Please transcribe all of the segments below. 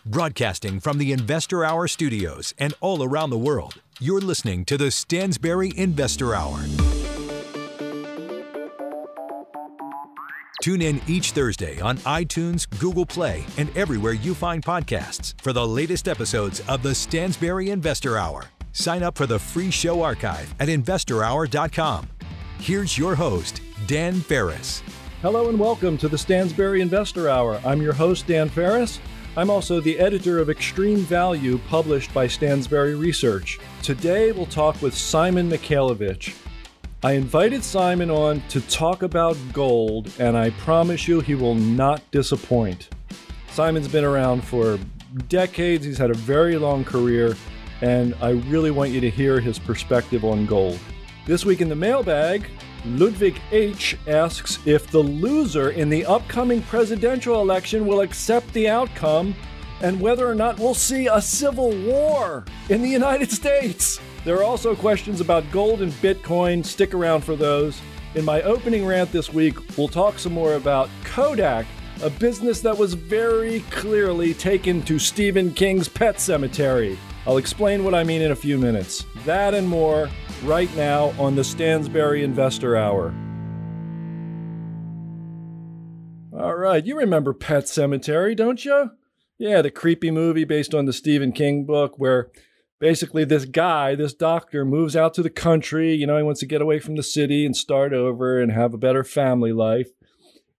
Broadcasting from the Investor Hour studios and all around the world, you're listening to the Stansberry Investor Hour. Tune in each Thursday on iTunes, Google Play, and everywhere you find podcasts for the latest episodes of the Stansberry Investor Hour. Sign up for the free show archive at investorhour.com. Here's your host, Dan Ferris. Hello and welcome to the Stansberry Investor Hour. I'm your host, Dan Ferris. I'm also the editor of Extreme Value, published by Stansberry Research. Today, we'll talk with Simon Mikhailovich. I invited Simon on to talk about gold, and I promise you he will not disappoint. Simon's been around for decades. He's had a very long career, and I really want you to hear his perspective on gold. This week in the mailbag, Ludwig H. asks if the loser in the upcoming presidential election will accept the outcome and whether or not we'll see a civil war in the United States. There are also questions about gold and Bitcoin. Stick around for those. In my opening rant this week, we'll talk some more about Kodak, a business that was very clearly taken to Stephen King's pet cemetery. I'll explain what I mean in a few minutes. That and more right now on the Stansberry Investor Hour. All right, you remember Pet Sematary, don't you? Yeah, the creepy movie based on the Stephen King book where basically this guy, this doctor, moves out to the country. You know, he wants to get away from the city and start over and have a better family life.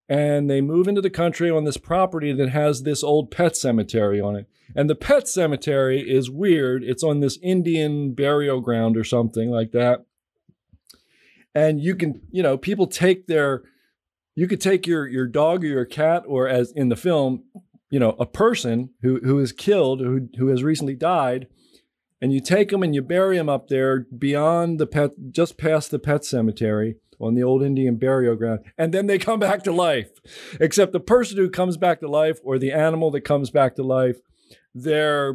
And they move into the country on this property that has this old pet cemetery on it. And the pet cemetery is weird. It's on this Indian burial ground or something like that. And you can, people take you could take your dog or your cat, or as in the film, a person who is killed, who has recently died, and you take them and you bury them up there beyond the pet, just past the pet cemetery on the old Indian burial ground, and then they come back to life. Except the person who comes back to life, or the animal that comes back to life, they're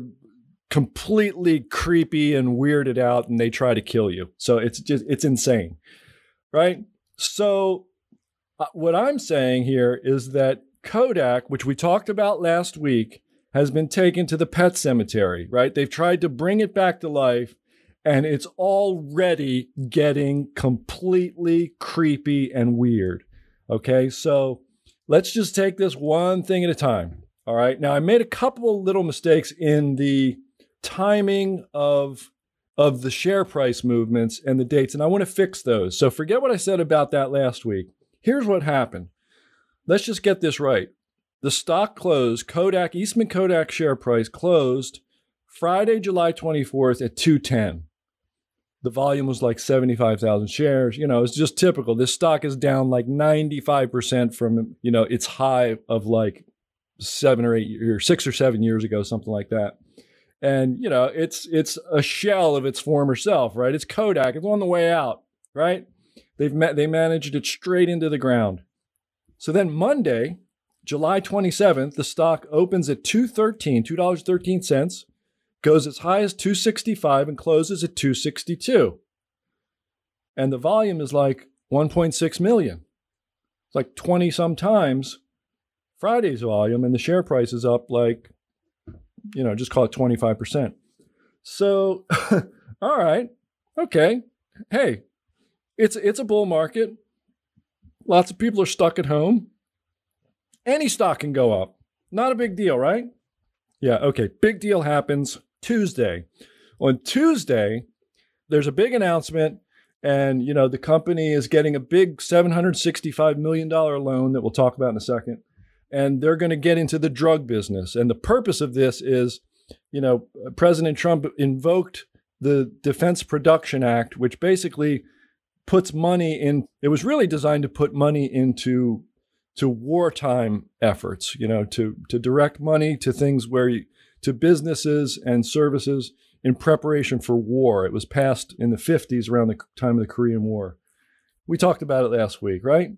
completely creepy and weirded out, and they try to kill you. So it's insane, right? So what I'm saying here is that Kodak, which we talked about last week, has been taken to the pet cemetery, right? They've tried to bring it back to life, and it's already getting completely creepy and weird. Okay, so let's just take this one thing at a time. All right, now I made a couple of little mistakes in the timing of the share price movements and the dates, and I want to fix those. So forget what I said about that last week. Here's what happened. Let's just get this right. The stock closed, Eastman Kodak share price closed Friday, July 24th at 210. The volume was like 75,000 shares. It's just typical. This stock is down like 95% from, its high of like 6 or 7 years ago, something like that. And, it's a shell of its former self, right? It's Kodak. It's on the way out, right? They managed it straight into the ground. So then Monday, July 27th, the stock opens at $2.13, goes as high as 265 and closes at 262. And the volume is like 1.6 million. It's like 20 some times Friday's volume, and the share price is up like, just call it 25%. So, all right, okay. Hey, it's a bull market. Lots of people are stuck at home. Any stock can go up. Not a big deal, right? Yeah, okay. Big deal happens Tuesday. On Tuesday, there's a big announcement, and the company is getting a big $765 million loan that we'll talk about in a second. And they're going to get into the drug business. And the purpose of this is, President Trump invoked the Defense Production Act, which basically puts money in. It was really designed to put money into wartime efforts, to direct money to things to businesses and services in preparation for war. It was passed in the 50s around the time of the Korean War. We talked about it last week, right?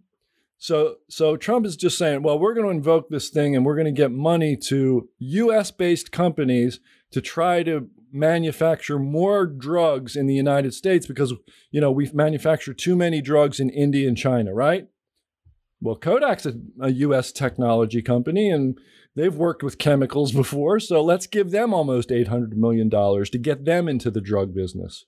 So Trump is just saying, well, we're going to invoke this thing and we're going to get money to U.S.-based companies to try to manufacture more drugs in the United States because, we've manufactured too many drugs in India and China, right? Well, Kodak's a U.S. technology company, and They've worked with chemicals before, so let's give them almost $800 million to get them into the drug business,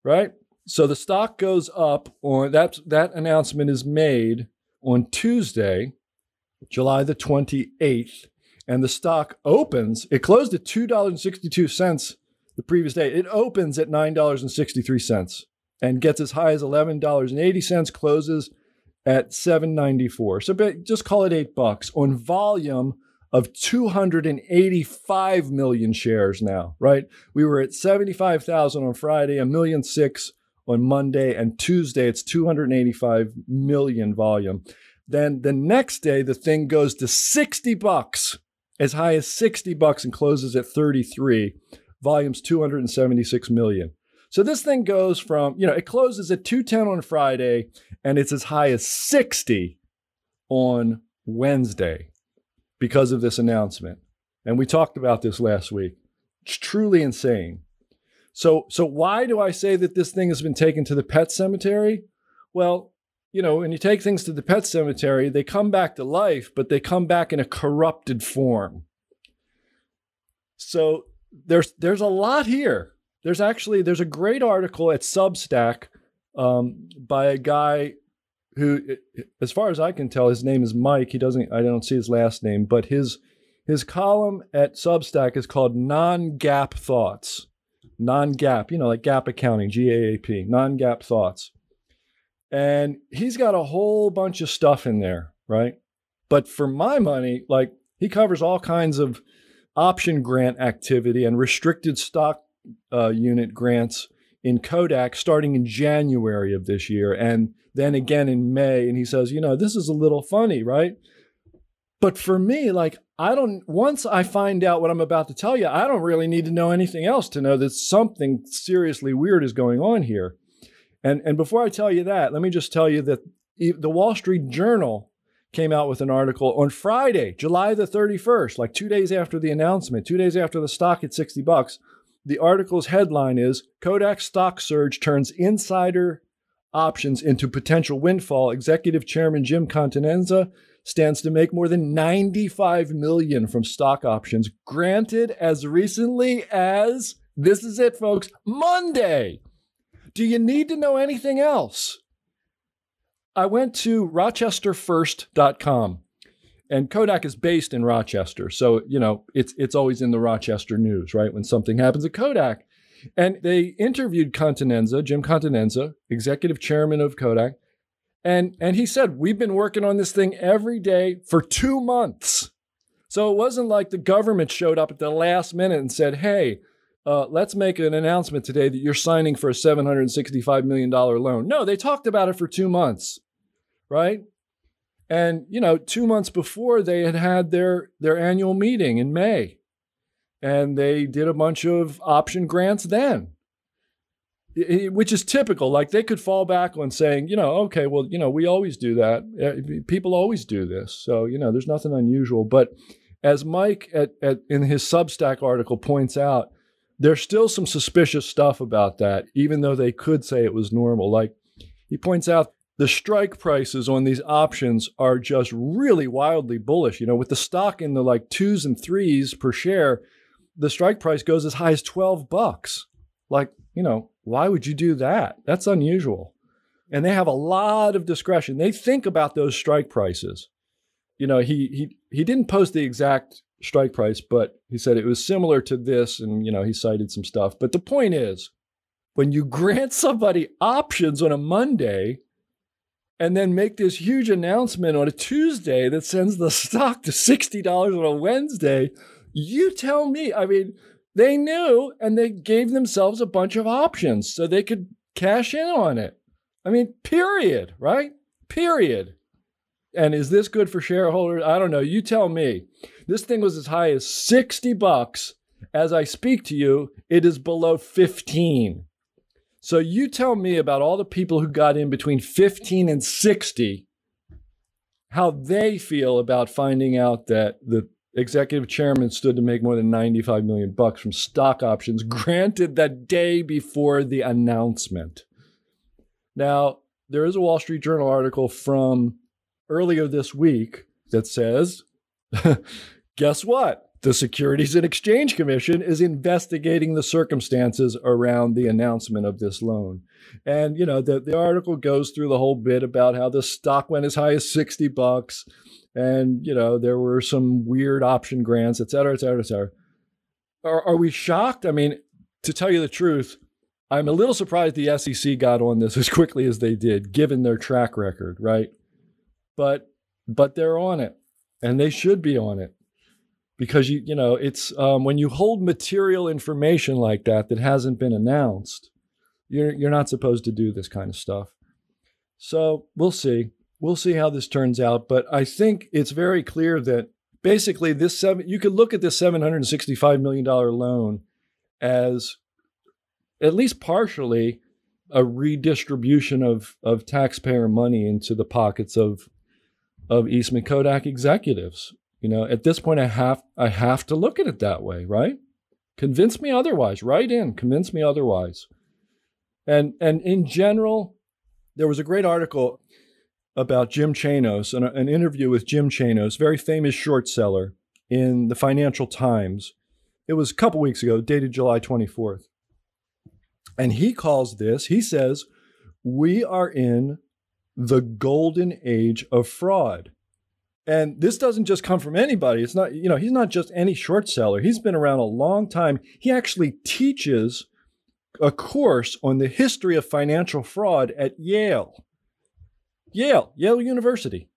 right? So the stock goes up on that announcement is made on Tuesday, July the 28th, and the stock opens. It closed at $2.62 the previous day. It opens at $9.63 and gets as high as $11.80, closes at $7.94. So just call it $8 on volume of 285 million shares now, right? We were at 75,000 on Friday, 1.6 million on Monday, and Tuesday it's 285 million volume. Then the next day, the thing goes to $60, as high as $60 and closes at 33. Volume's 276 million. So this thing goes from, it closes at 210 on Friday and it's as high as 60 on Wednesday because of this announcement. And we talked about this last week. It's truly insane. So why do I say that this thing has been taken to the pet cemetery? Well, when you take things to the pet cemetery, they come back to life, but they come back in a corrupted form. So there's a lot here. There's a great article at Substack by a guy who, as far as I can tell, his name is Mike. I don't see his last name, but his column at Substack is called Non-GAAP Thoughts. Non-GAAP, like GAAP accounting, GAAP, non-GAAP thoughts. And he's got a whole bunch of stuff in there, right? But for my money, he covers all kinds of option grant activity and restricted stock unit grants in Kodak starting in January of this year and then again in May. And he says, this is a little funny, right? But for me, once I find out what I'm about to tell you, I don't really need to know anything else to know that something seriously weird is going on here. And before I tell you that, let me just tell you that the Wall Street Journal came out with an article on Friday, July the 31st, 2 days after the announcement, 2 days after the stock hit $60. The article's headline is, Kodak stock surge turns insider options into potential windfall. Executive Chairman Jim Continenza stands to make more than $95 million from stock options granted as recently as, this is it, folks, Monday. Do you need to know anything else? I went to rochesterfirst.com. And Kodak is based in Rochester. So, it's always in the Rochester news, right? When something happens at Kodak. And they interviewed Jim Continenza, executive chairman of Kodak. And he said, we've been working on this thing every day for 2 months. So it wasn't like the government showed up at the last minute and said, hey, let's make an announcement today that you're signing for a $765 million loan. No, they talked about it for 2 months, right? And, 2 months before, they had their annual meeting in May. And they did a bunch of option grants then, which is typical. They could fall back on saying, okay, well, we always do that. People always do this. So, there's nothing unusual. But as Mike in his Substack article points out, there's still some suspicious stuff about that, even though they could say it was normal. He points out, the strike prices on these options are just really wildly bullish. With the stock in the 2s and 3s per share, the strike price goes as high as $12. Why would you do that? That's unusual. And they have a lot of discretion. They think about those strike prices. He didn't post the exact strike price, but he said it was similar to this, and he cited some stuff. But the point is, when you grant somebody options on a Monday and then make this huge announcement on a Tuesday that sends the stock to $60 on a Wednesday, you tell me. They knew, and they gave themselves a bunch of options so they could cash in on it. Period, right? Period. And is this good for shareholders? I don't know. You tell me. This thing was as high as $60. As I speak to you, it is below 15. So you tell me about all the people who got in between 15 and 60, how they feel about finding out that the executive chairman stood to make more than $95 million from stock options granted the day before the announcement. Now, there is a Wall Street Journal article from earlier this week that says, Guess what? The Securities and Exchange Commission is investigating the circumstances around the announcement of this loan. And, the article goes through the whole bit about how the stock went as high as $60 and, there were some weird option grants, et cetera, et cetera, et cetera. Are we shocked? I mean, to tell you the truth, I'm a little surprised the SEC got on this as quickly as they did, given their track record, right? But they're on it, and they should be on it. Because, it's when you hold material information like that hasn't been announced, you're not supposed to do this kind of stuff. So we'll see. We'll see how this turns out. But I think it's very clear that basically you could look at this $765 million loan as at least partially a redistribution of taxpayer money into the pockets of Eastman Kodak executives. At this point, I have to look at it that way, right? Convince me otherwise. Write in, convince me otherwise. And in general, there was a great article about Jim Chanos, an interview with Jim Chanos, very famous short seller, in the Financial Times. It was a couple weeks ago, dated July 24th. And he says, we are in the golden age of fraud. And this doesn't just come from anybody. It's not, he's not just any short seller. He's been around a long time. He actually teaches a course on the history of financial fraud at Yale University.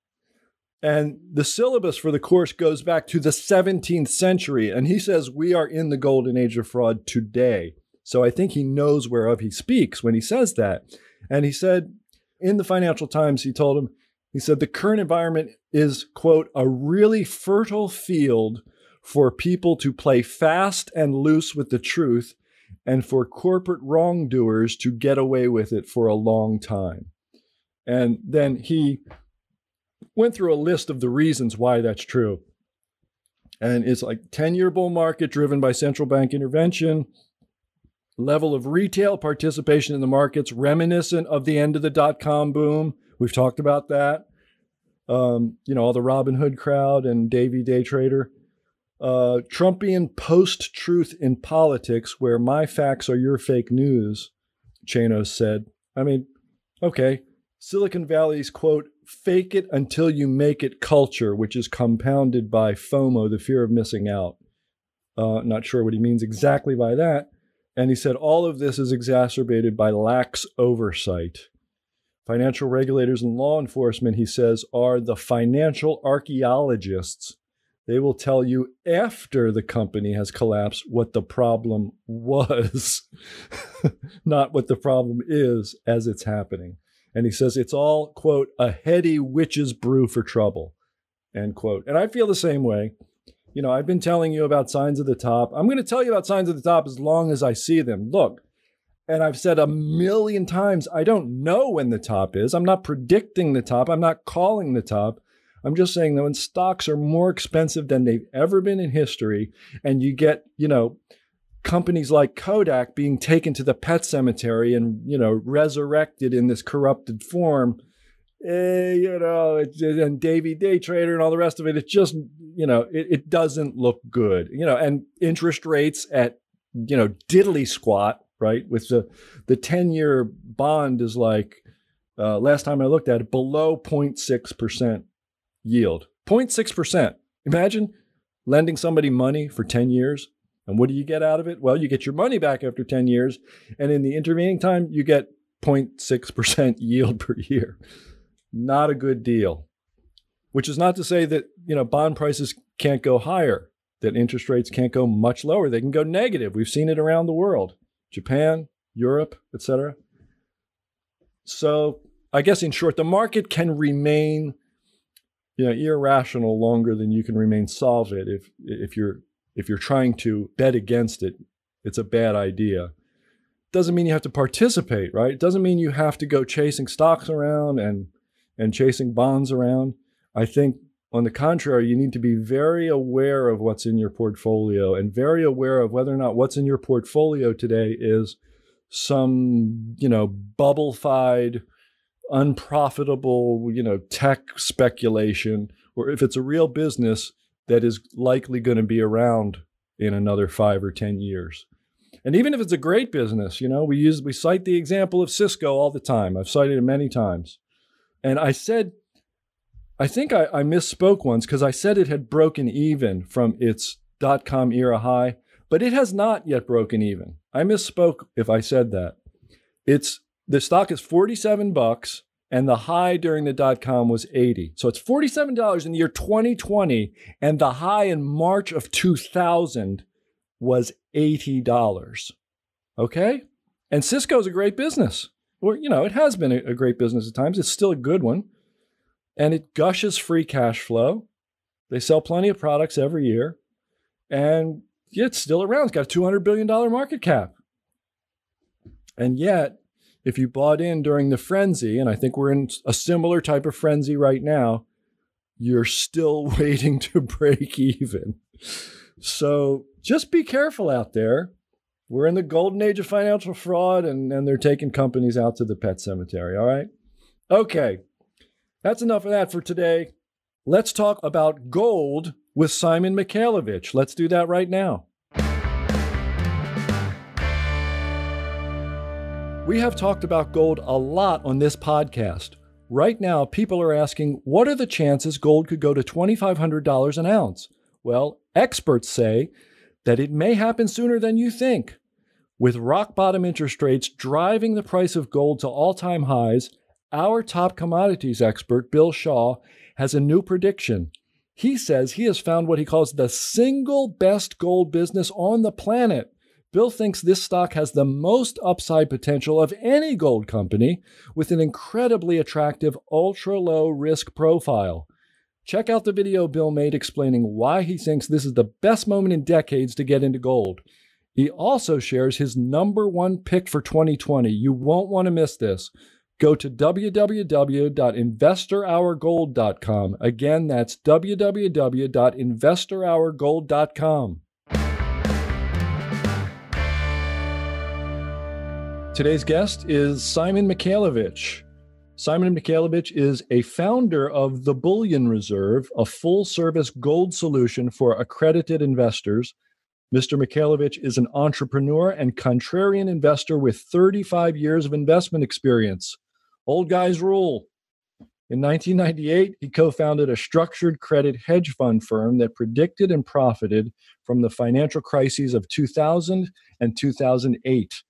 And the syllabus for the course goes back to the 17th century. And he says we are in the golden age of fraud today. So I think he knows whereof he speaks when he says that. And he said in the Financial Times, he said, the current environment is, quote, a really fertile field for people to play fast and loose with the truth and for corporate wrongdoers to get away with it for a long time. And then he went through a list of the reasons why that's true. And it's like 10-year bull market driven by central bank intervention, level of retail participation in the markets reminiscent of the end of the dot-com boom. We've talked about that. All the Robin Hood crowd and Davey Day Trader. Trumpian post-truth in politics where my facts are your fake news, Chanos said. I mean, okay. Silicon Valley's, quote, fake it until you make it culture, which is compounded by FOMO, the fear of missing out. Not sure what he means exactly by that. And he said all of this is exacerbated by lax oversight. Financial regulators and law enforcement, he says, are the financial archaeologists. They will tell you after the company has collapsed what the problem was, not what the problem is as it's happening. And he says it's all, quote, a heady witch's brew for trouble, end quote. And I feel the same way. I've been telling you about signs of the top. I'm going to tell you about signs of the top as long as I see them. Look, and I've said a million times, I don't know when the top is. I'm not predicting the top. I'm not calling the top. I'm just saying that when stocks are more expensive than they've ever been in history, and you get, companies like Kodak being taken to the pet cemetery and, resurrected in this corrupted form, and Davey Day Trader and all the rest of it, it just, it doesn't look good, and interest rates at, diddly squat, right? With the 10-year bond is like, last time I looked at it, below 0.6% yield. 0.6%. Imagine lending somebody money for 10 years. And what do you get out of it? Well, you get your money back after 10 years. And in the intervening time, you get 0.6% yield per year. Not a good deal. Which is not to say that, bond prices can't go higher, that interest rates can't go much lower. They can go negative. We've seen it around the world. Japan, Europe, etc. So I guess in short, the market can remain irrational longer than you can remain solvent. If you're trying to bet against it, it's a bad idea. Doesn't mean you have to participate, right? It doesn't mean you have to go chasing stocks around and chasing bonds around. I think, on the contrary, you need to be very aware of what's in your portfolio and very aware of whether or not what's in your portfolio today is some, bubble-fied, unprofitable, tech speculation, or if it's a real business that is likely going to be around in another 5 or 10 years. And even if it's a great business, we cite the example of Cisco all the time. I've cited it many times. And I think I misspoke once because I said it had broken even from its dot-com era high, but it has not yet broken even. I misspoke if I said that. The stock is $47 and the high during the dot-com was $80. So it's $47 in the year 2020 and the high in March of 2000 was $80. Okay? And Cisco is a great business. Or, it has been a great business at times. It's still a good one. And it gushes free cash flow. They sell plenty of products every year. And it's still around. It's got a $200 billion market cap. And yet, if you bought in during the frenzy, and I think we're in a similar type of frenzy right now, you're still waiting to break even. So just be careful out there. We're in the golden age of financial fraud, and they're taking companies out to the pet cemetery, all right? Okay, that's enough of that for today. Let's talk about gold with Simon Mikhailovich. Let's do that right now. We have talked about gold a lot on this podcast. Right now, people are asking, what are the chances gold could go to $2,500 an ounce? Well, experts say that it may happen sooner than you think. With rock bottom interest rates driving the price of gold to all-time highs, our top commodities expert, Bill Shaw, has a new prediction. He says he has found what he calls the single best gold business on the planet. Bill thinks this stock has the most upside potential of any gold company with an incredibly attractive ultra-low risk profile. Check out the video Bill made explaining why he thinks this is the best moment in decades to get into gold. He also shares his number one pick for 2020. You won't want to miss this. Go to www.investorhourgold.com. Again, that's www.investorhourgold.com. Today's guest is Simon Mikhailovich. Simon Mikhailovich is a founder of the Bullion Reserve, a full-service gold solution for accredited investors. Mr. Mikhailovich is an entrepreneur and contrarian investor with 35 years of investment experience. Old guys rule. In 1998, he co-founded a structured credit hedge fund firm that predicted and profited from the financial crises of 2000 and 2008.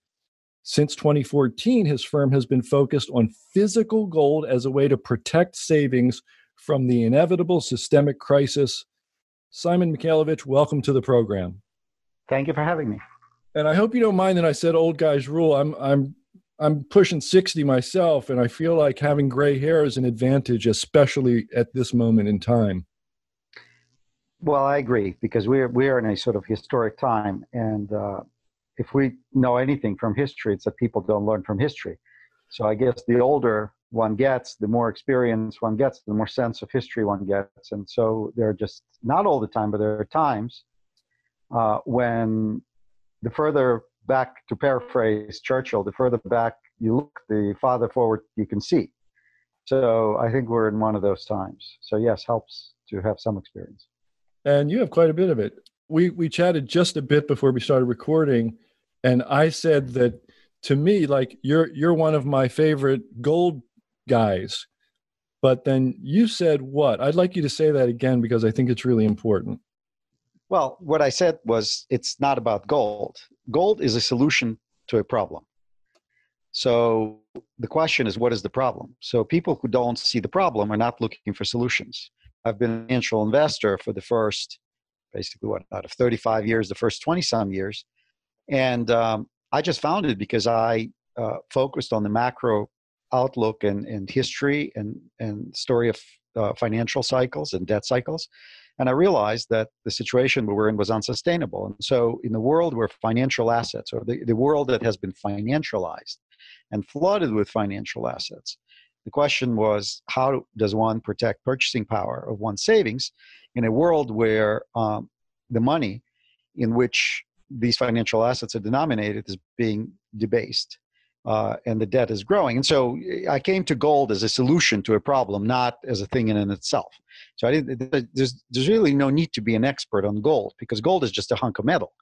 Since 2014, his firm has been focused on physical gold as a way to protect savings from the inevitable systemic crisis. Simon Mikhailovich, welcome to the program. Thank you for having me. And I hope you don't mind that I said old guys rule. I'm pushing 60 myself, and I feel like having gray hair is an advantage, especially at this moment in time. Well, I agree, because we are in a sort of historic time, and if we know anything from history, it's that people don't learn from history. So I guess the older one gets, the more experience one gets, the more sense of history one gets. And so there are just, not all the time, but there are times when the further back, to paraphrase Churchill, the further back you look, the farther forward you can see. So I think we're in one of those times. So yes, helps to have some experience. And you have quite a bit of it. We chatted just a bit before we started recording, and I said that to me, like, you're one of my favorite gold guys. But then you said what? I'd like you to say that again, because I think it's really important. Well, what I said was, it's not about gold. Gold is a solution to a problem. So the question is, what is the problem? So people who don't see the problem are not looking for solutions. I've been an financial investor for the first, basically, out of 35 years, the first 20-some years. And I just found it because I focused on the macro outlook and history and story of financial cycles and debt cycles. And I realized that the situation we were in was unsustainable. And so in the world where financial assets, or the world that has been financialized and flooded with financial assets, the question was, how does one protect purchasing power of one's savings in a world where the money in which these financial assets are denominated is being debased? and the debt is growing. And so I came to gold as a solution to a problem, not as a thing in and itself. So there's really no need to be an expert on gold, because gold is just a hunk of metal.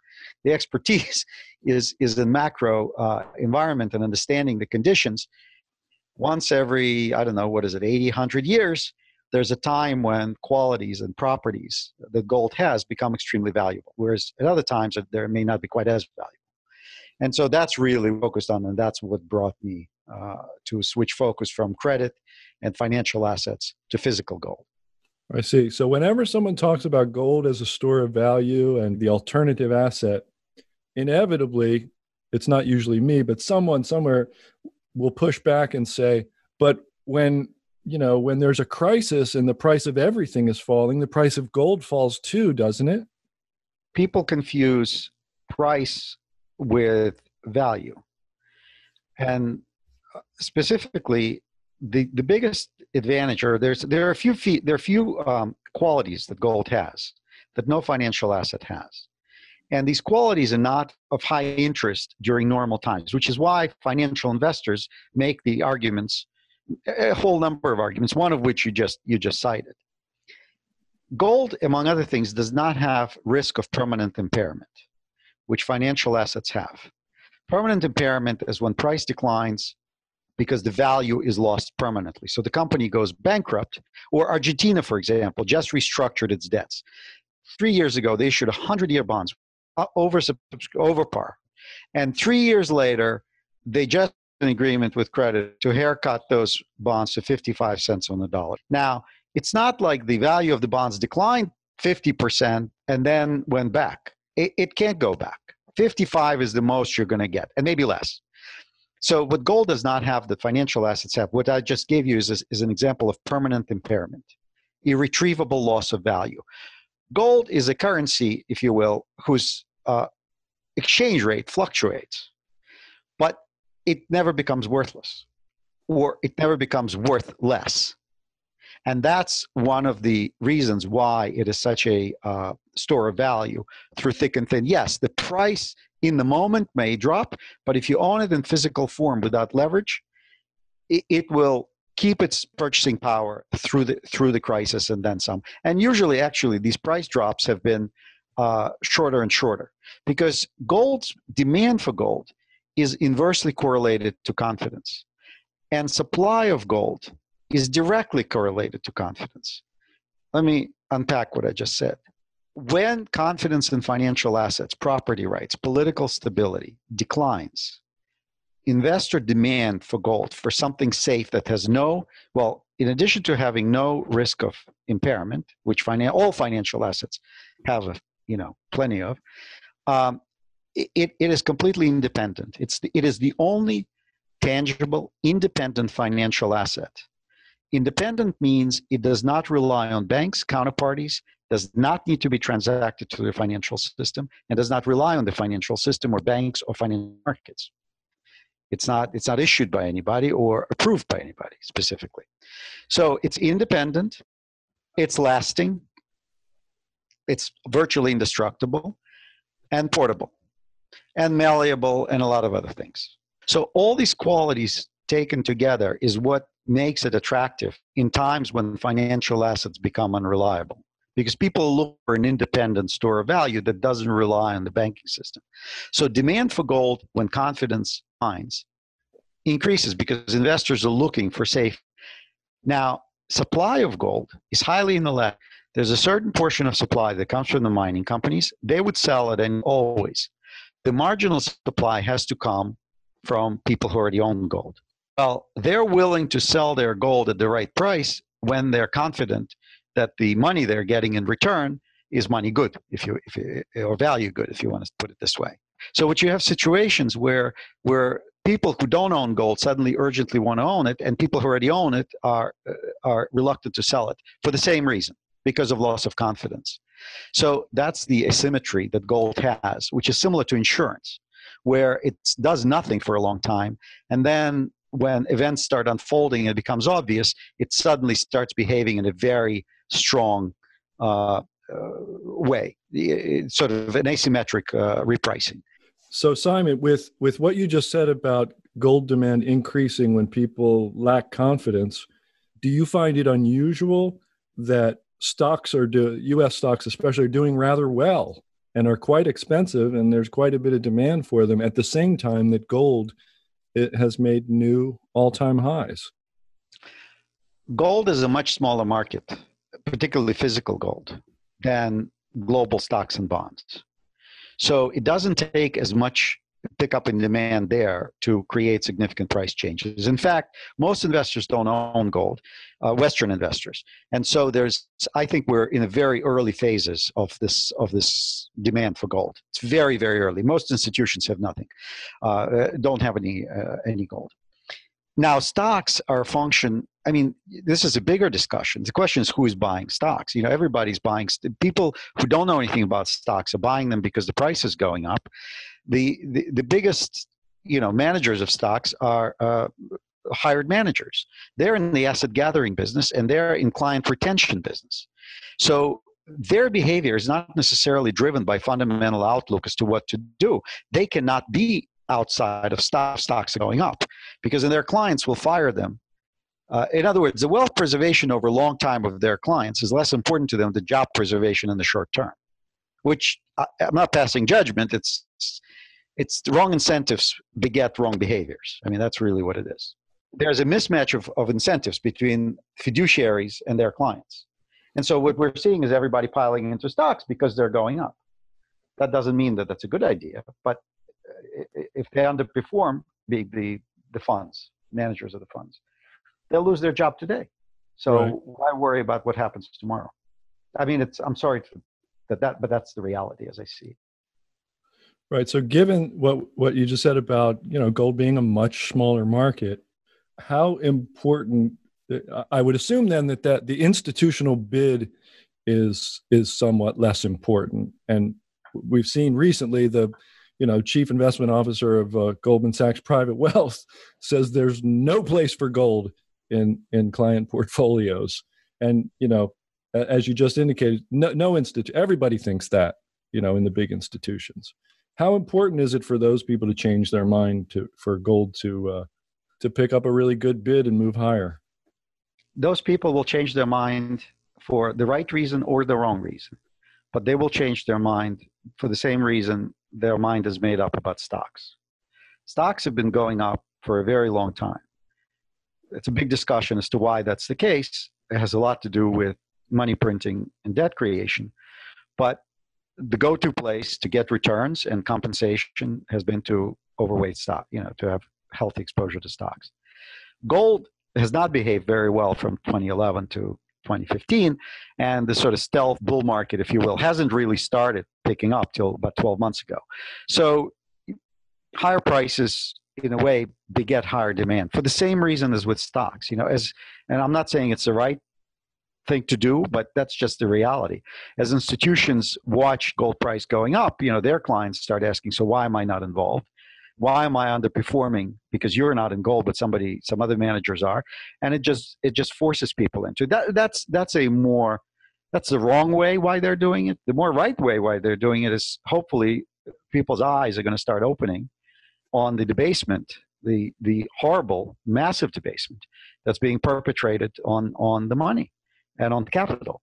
The expertise is in macro environment and understanding the conditions. Once every, I don't know, 80, 100 years, there's a time when qualities and properties that gold has become extremely valuable, whereas at other times there may not be quite as valuable. And so that's really focused on, and that's what brought me to switch focus from credit and financial assets to physical gold. I see. So whenever someone talks about gold as a store of value and the alternative asset, inevitably, it's not usually me, but someone somewhere will push back and say, but when there's a crisis and the price of everything is falling, the price of gold falls too, doesn't it? People confuse price with value. And specifically, the biggest advantage, or there are a few qualities that gold has that no financial asset has. And these qualities are not of high interest during normal times, which is why financial investors make the arguments, a whole number of arguments, one of which you just cited. Gold, among other things, does not have risk of permanent impairment, which financial assets have. Permanent impairment is when price declines because the value is lost permanently. So the company goes bankrupt, or Argentina, for example, just restructured its debts. 3 years ago, they issued 100-year bonds over par. And 3 years later, they just an agreement with credit to haircut those bonds to 55 cents on the dollar. Now, it's not like the value of the bonds declined 50% and then went back. It can't go back. 55 is the most you're going to get, and maybe less. So what gold does not have, the financial assets have. What I just gave you is an example of permanent impairment, irretrievable loss of value. Gold is a currency, if you will, whose exchange rate fluctuates, but it never becomes worthless, or it never becomes worth less. And that's one of the reasons why it is such a store of value through thick and thin. Yes, the price in the moment may drop, but if you own it in physical form without leverage, it will keep its purchasing power through the crisis and then some. And usually, actually, these price drops have been shorter and shorter, because gold's demand for gold is inversely correlated to confidence, and supply of gold is directly correlated to confidence. Let me unpack what I just said. When confidence in financial assets, property rights, political stability declines, investor demand for gold, for something safe that has in addition to having no risk of impairment, which all financial assets have plenty of, it is completely independent. It is the only tangible, independent financial asset. Independent means it does not rely on banks, counterparties, does not need to be transacted to the financial system, and does not rely on the financial system or banks or financial markets. It's not issued by anybody or approved by anybody specifically. So it's independent, it's lasting, it's virtually indestructible, and portable, and malleable, and a lot of other things. So all these qualities taken together is what makes it attractive in times when financial assets become unreliable, because people look for an independent store of value that doesn't rely on the banking system. So demand for gold, when confidence declines, increases because investors are looking for safe. Now, supply of gold is highly inelastic. There's a certain portion of supply that comes from the mining companies. They would sell it, and always. The marginal supply has to come from people who already own gold. Well, they're willing to sell their gold at the right price when they're confident that the money they're getting in return is money good, or value good, if you want to put it this way. So what you have situations where people who don't own gold suddenly urgently want to own it, and people who already own it are reluctant to sell it for the same reason, because of loss of confidence. So that's the asymmetry that gold has, which is similar to insurance, where it does nothing for a long time, and then when events start unfolding and it becomes obvious, it suddenly starts behaving in a very strong way, sort of an asymmetric repricing. So Simon, with what you just said about gold demand increasing when people lack confidence. Do you find it unusual that U.S. stocks especially are doing rather well and are quite expensive, and there's quite a bit of demand for them at the same time that gold has made new all-time highs? Gold is a much smaller market, particularly physical gold, than global stocks and bonds. So it doesn't take as much pickup in demand there to create significant price changes. In fact, most investors don't own gold, Western investors. And so I think we're in the very early phases of this demand for gold. It's very, very early. Most institutions have nothing, don't have any gold. Now, stocks are a function. I mean, this is a bigger discussion. The question is who is buying stocks. Everybody's buying. People who don't know anything about stocks are buying them because the price is going up. The biggest managers of stocks are hired managers. They're in the asset gathering business, and they're in client retention business. So their behavior is not necessarily driven by fundamental outlook as to what to do. They cannot be outside of stocks are going up, because then their clients will fire them. In other words, the wealth preservation over a long time of their clients is less important to them than job preservation in the short term, which I'm not passing judgment. It's the wrong incentives beget wrong behaviors. I mean, that's really what it is. There's a mismatch of incentives between fiduciaries and their clients. And so what we're seeing is everybody piling into stocks because they're going up. That doesn't mean that that's a good idea, but if they underperform the funds, managers of the funds, they'll lose their job today. So right. Why worry about what happens tomorrow? I mean, I'm sorry but that's the reality as I see it. Right. So given what you just said about, gold being a much smaller market, how important, I would assume then that the institutional bid is somewhat less important. And we've seen recently the chief investment officer of Goldman Sachs Private Wealth says there's no place for gold in client portfolios. And, as you just indicated, no everybody thinks that, in the big institutions. How important is it for those people to change their mind for gold to pick up a really good bid and move higher? Those people will change their mind for the right reason or the wrong reason, but they will change their mind for the same reason their mind is made up about stocks. Stocks have been going up for a very long time. It's a big discussion as to why that's the case. It has a lot to do with money printing and debt creation. But the go-to place to get returns and compensation has been to overweight stock, to have healthy exposure to stocks. Gold has not behaved very well from 2011 to 2015, and the sort of stealth bull market, if you will, hasn't really started picking up till about 12 months ago. So higher prices, in a way, beget higher demand for the same reason as with stocks. And I'm not saying it's the right thing to do, but that's just the reality. As institutions watch gold price going up, their clients start asking, so why am I not involved? Why am I underperforming? Because you're not in gold, but some other managers are, and it just forces people into that. That's the wrong way why they're doing it. The more right way why they're doing it is hopefully people's eyes are going to start opening on the debasement, the horrible, massive debasement that's being perpetrated on the money and on the capital.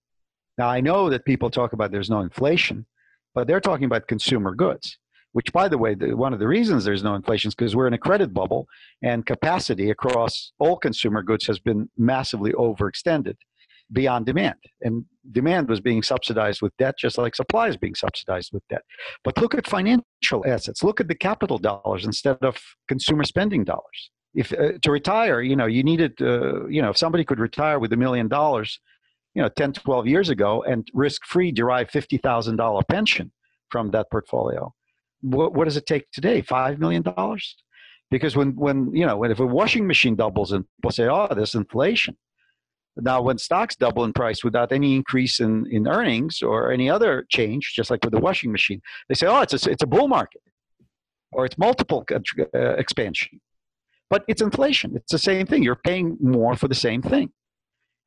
Now, I know that people talk about there's no inflation, but they're talking about consumer goods, which, by the way, one of the reasons there's no inflation is because we're in a credit bubble, and capacity across all consumer goods has been massively overextended beyond demand. And demand was being subsidized with debt, just like supply is being subsidized with debt. But look at financial assets. Look at the capital dollars instead of consumer spending dollars. If to retire, you needed, if somebody could retire with $1 million, 10, 12 years ago and risk-free derive $50,000 pension from that portfolio, what does it take today? $5 million? Because when if a washing machine doubles and people say, oh, there's inflation. Now, when stocks double in price without any increase in earnings or any other change, just like with the washing machine, they say, oh, it's a bull market, or it's multiple expansion. But it's inflation. It's the same thing. You're paying more for the same thing.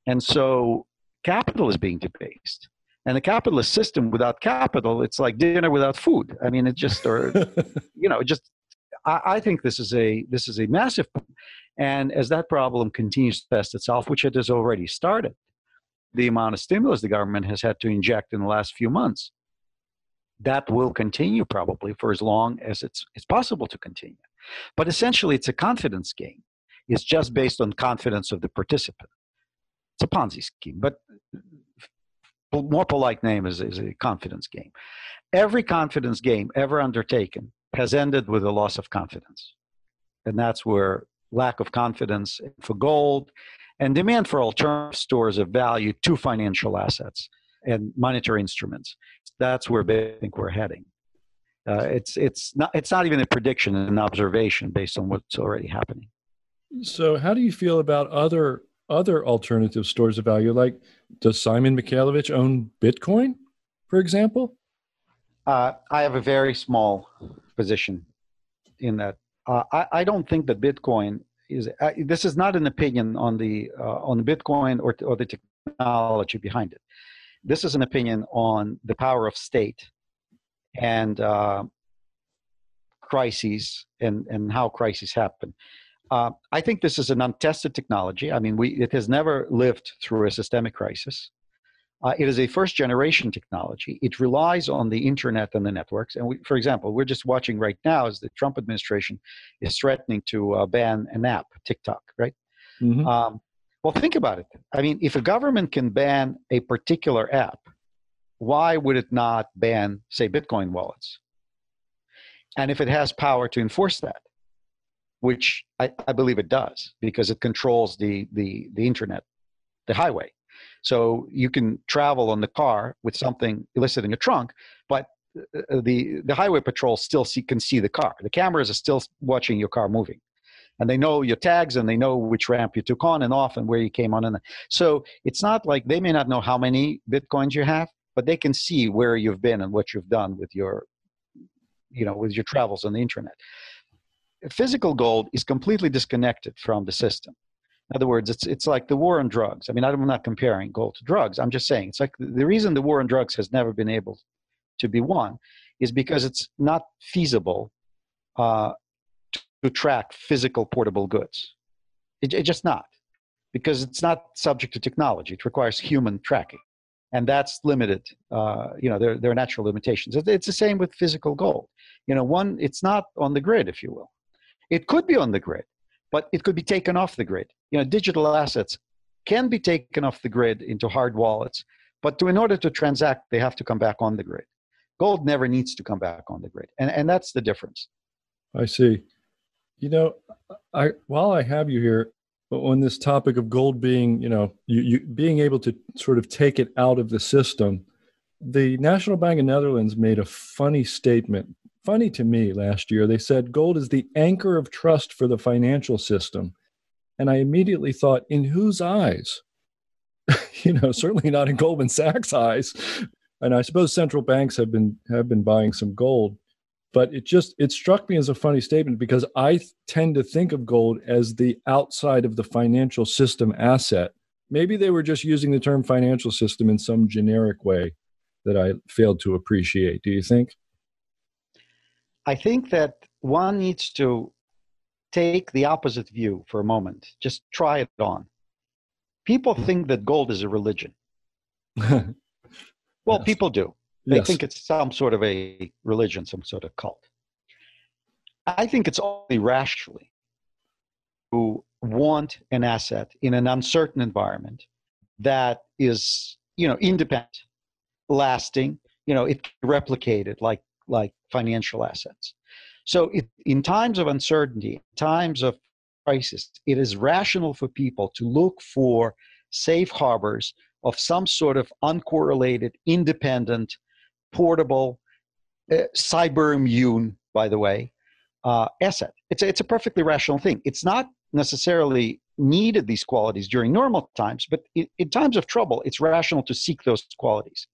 And so capital is being debased. And the capitalist system without capital, it's like dinner without food. I mean, it just, I think this is a massive problem. And as that problem continues to test itself, which it has already started, the amount of stimulus the government has had to inject in the last few months, that will continue probably for as long as it's possible to continue. But essentially, it's a confidence game. It's just based on confidence of the participant. It's a Ponzi scheme, but more polite name is a confidence game. Every confidence game ever undertaken has ended with a loss of confidence. And that's where lack of confidence for gold and demand for alternative stores of value to financial assets and monetary instruments. That's where I think we're heading. It's not even a prediction, an observation based on what's already happening. So how do you feel about other alternative stores of value? Like, does Simon Mikhailovich own Bitcoin, for example? I have a very small position in that. I don't think that Bitcoin is. This is not an opinion on the Bitcoin or the technology behind it. This is an opinion on the power of state and crises and how crises happen. I think this is an untested technology. I mean, it has never lived through a systemic crisis. It is a first-generation technology. It relies on the internet and the networks. And for example, we're just watching right now as the Trump administration is threatening to ban an app, TikTok, right? Mm-hmm. Well, think about it. I mean, if a government can ban a particular app, why would it not ban, say, Bitcoin wallets? And if it has power to enforce that, which I believe it does, because it controls the internet, the highway. So you can travel on the car with something illicit in your trunk, but the highway patrol still can see the car. The cameras are still watching your car moving. And they know your tags, and they know which ramp you took on and off and where you came on. And so it's not like they may not know how many Bitcoins you have, but they can see where you've been and what you've done with your travels on the internet. Physical gold is completely disconnected from the system. In other words, it's like the war on drugs. I mean, I'm not comparing gold to drugs. I'm just saying it's like the reason the war on drugs has never been able to be won is because it's not feasible to track physical portable goods. It's just not, because it's not subject to technology. It requires human tracking, and that's limited. There are natural limitations. It's the same with physical gold. It's not on the grid, if you will. It could be on the grid, but it could be taken off the grid. Digital assets can be taken off the grid into hard wallets, but in order to transact, they have to come back on the grid. Gold never needs to come back on the grid, and that's the difference. I see. While I have you here on this topic of gold being, you being able to sort of take it out of the system, the National Bank of Netherlands made a funny statement. Funny to me last year. They said gold is the anchor of trust for the financial system. And I immediately thought, in whose eyes? Certainly not in Goldman Sachs' eyes. And I suppose central banks have been buying some gold. But it struck me as a funny statement, because I tend to think of gold as the outside of the financial system asset. Maybe they were just using the term financial system in some generic way that I failed to appreciate. Do you think? I think that one needs to take the opposite view for a moment. Just try it on. People think that gold is a religion. Well, yes. People do. They think it's some sort of a religion, some sort of cult. I think it's only rationally to want an asset in an uncertain environment that is, independent, lasting, it can be replicated like financial assets. So in times of uncertainty, times of crisis, it is rational for people to look for safe harbors of some sort of uncorrelated, independent, portable, cyber immune, by the way, asset. It's a perfectly rational thing. It's not necessarily needed, these qualities, during normal times, but in times of trouble, it's rational to seek those qualities.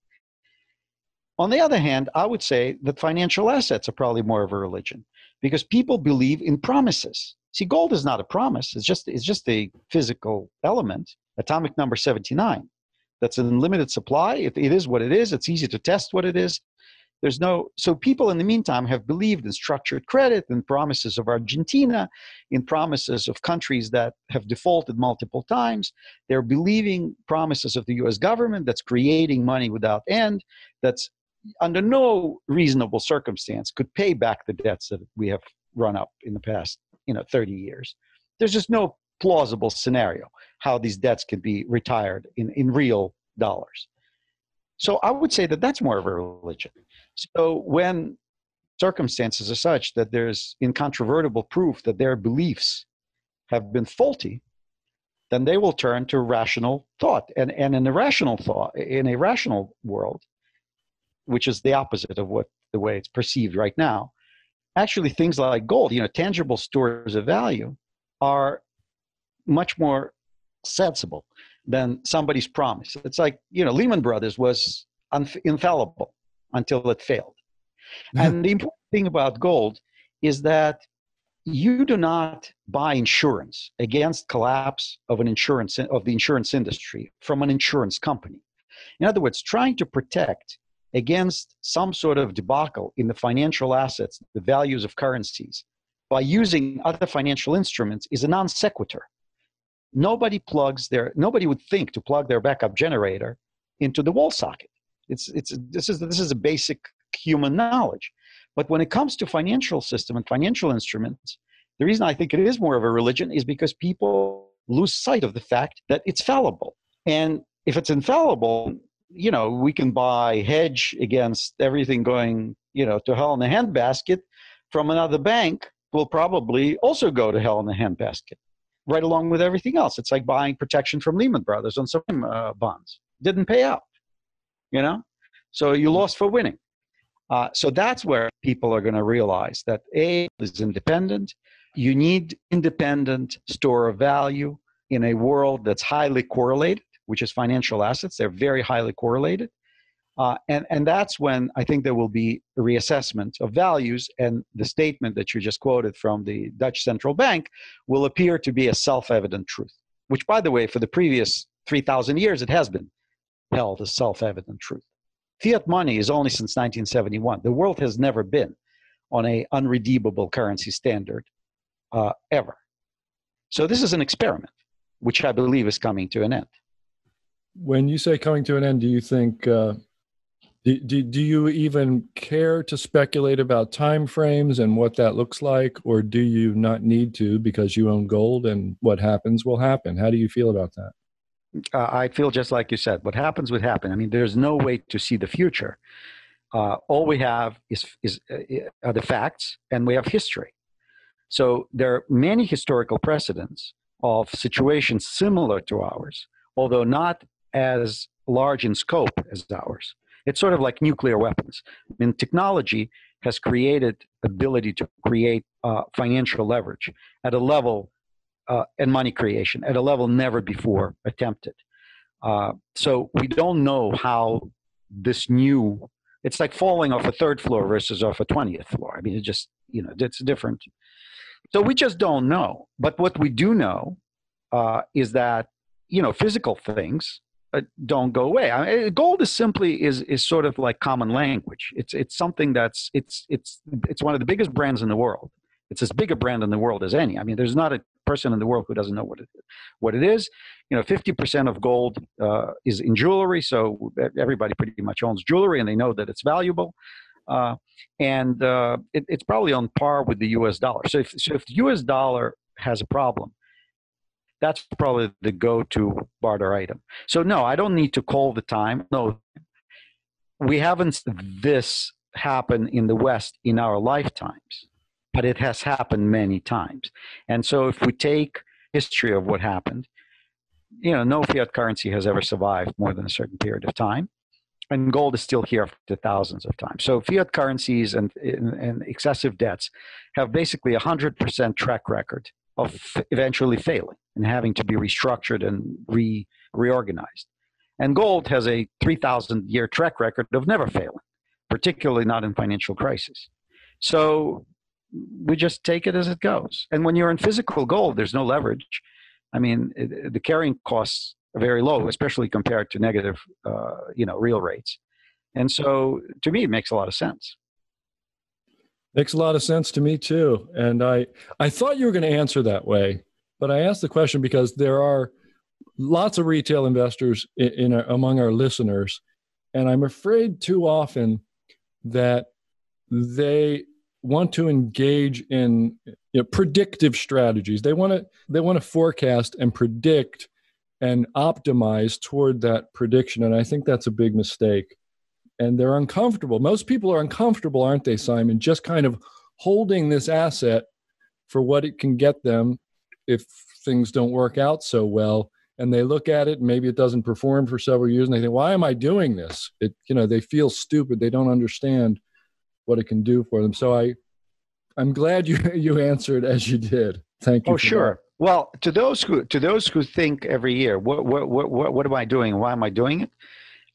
On the other hand, I would say that financial assets are probably more of a religion, because people believe in promises. See, gold is not a promise. It's just a physical element, atomic number 79. That's in limited supply. It is what it is. It's easy to test what it is. So people in the meantime have believed in structured credit and promises of Argentina, in promises of countries that have defaulted multiple times. They're believing promises of the US government that's creating money without end, that's under no reasonable circumstance could pay back the debts that we have run up in the past 30 years. There's just no plausible scenario how these debts could be retired in real dollars. So I would say that that's more of a religion. So when circumstances are such that there's incontrovertible proof that their beliefs have been faulty, then they will turn to rational thought. And in a rational thought, in a rational world, which is the opposite of the way it's perceived right now, actually things like gold, tangible stores of value, are much more sensible than somebody's promise. It's like, Lehman Brothers was infallible until it failed. And the important thing about gold is that you do not buy insurance against collapse of the insurance industry from an insurance company. In other words, trying to protect against some sort of debacle in the financial assets, the values of currencies, by using other financial instruments is a non sequitur. Nobody would think to plug their backup generator into the wall socket. This is a basic human knowledge. But when it comes to financial system and financial instruments, the reason I think it is more of a religion is because people lose sight of the fact that it's fallible. And if it's infallible, we can hedge against everything going, to hell in a handbasket from another bank will probably also go to hell in a handbasket, right along with everything else. It's like buying protection from Lehman Brothers on some bonds. Didn't pay out, So you lost for winning. So that's where people are going to realize that A is independent. You need independent store of value in a world that's highly correlated, which is financial assets. They're very highly correlated. And that's when I think there will be a reassessment of values, and the statement that you just quoted from the Dutch central bank will appear to be a self-evident truth, which, by the way, for the previous 3,000 years, it has been held as self-evident truth. Fiat money is only since 1971. The world has never been on an unredeemable currency standard ever. So this is an experiment, which I believe is coming to an end. When you say coming to an end, do you think, do you even care to speculate about timeframes and what that looks like, or do you not need to because you own gold and what happens will happen? How do you feel about that? I feel just like you said. What happens would happen. I mean, there's no way to see the future. All we have are the facts, and we have history. So there are many historical precedents of situations similar to ours, although not as large in scope as ours. It's sort of like nuclear weapons. I mean, technology has created ability to create financial leverage at a level and money creation at a level never before attempted. So we don't know how this it's like falling off a third floor versus off a 20th floor. I mean, it just, it's different. So we just don't know. But what we do know is that, physical things don't go away. I mean, gold is sort of like common language. It's something that's it's one of the biggest brands in the world. It's as big a brand in the world as any. I mean, there's not a person in the world who doesn't know what it is. 50% of gold is in jewelry, so everybody pretty much owns jewelry, and they know that it's valuable. It's probably on par with the U.S. dollar. So if the U.S. dollar has a problem, that's probably the go-to barter item. So no, I don't need to call the time. No, we haven't this happen in the West in our lifetimes, but it has happened many times. And so if we take history of what happened, no fiat currency has ever survived more than a certain period of time. And gold is still here after thousands of times. So fiat currencies and excessive debts have basically 100% track record of eventually failing and having to be restructured and reorganized. And gold has a 3,000-year track record of never failing, particularly not in financial crisis. So we just take it as it goes. And when you're in physical gold, there's no leverage. I mean, the carrying costs are very low, especially compared to negative, real rates. And so to me, it makes a lot of sense. Makes a lot of sense to me too. And I thought you were going to answer that way, but I asked the question because there are lots of retail investors among our listeners, and I'm afraid too often that they want to engage in predictive strategies. They want to forecast and predict and optimize toward that prediction, and I think that's a big mistake. And they're uncomfortable. Most people are uncomfortable, aren't they, Simon? Just kind of holding this asset for what it can get them if things don't work out so well. And they look at it, and maybe it doesn't perform for several years, and they think, "Why am I doing this?" They feel stupid. They don't understand what it can do for them. So I'm glad you answered as you did. Thank you. Oh, sure. That. Well, to those who think every year, what am I doing? Why am I doing it?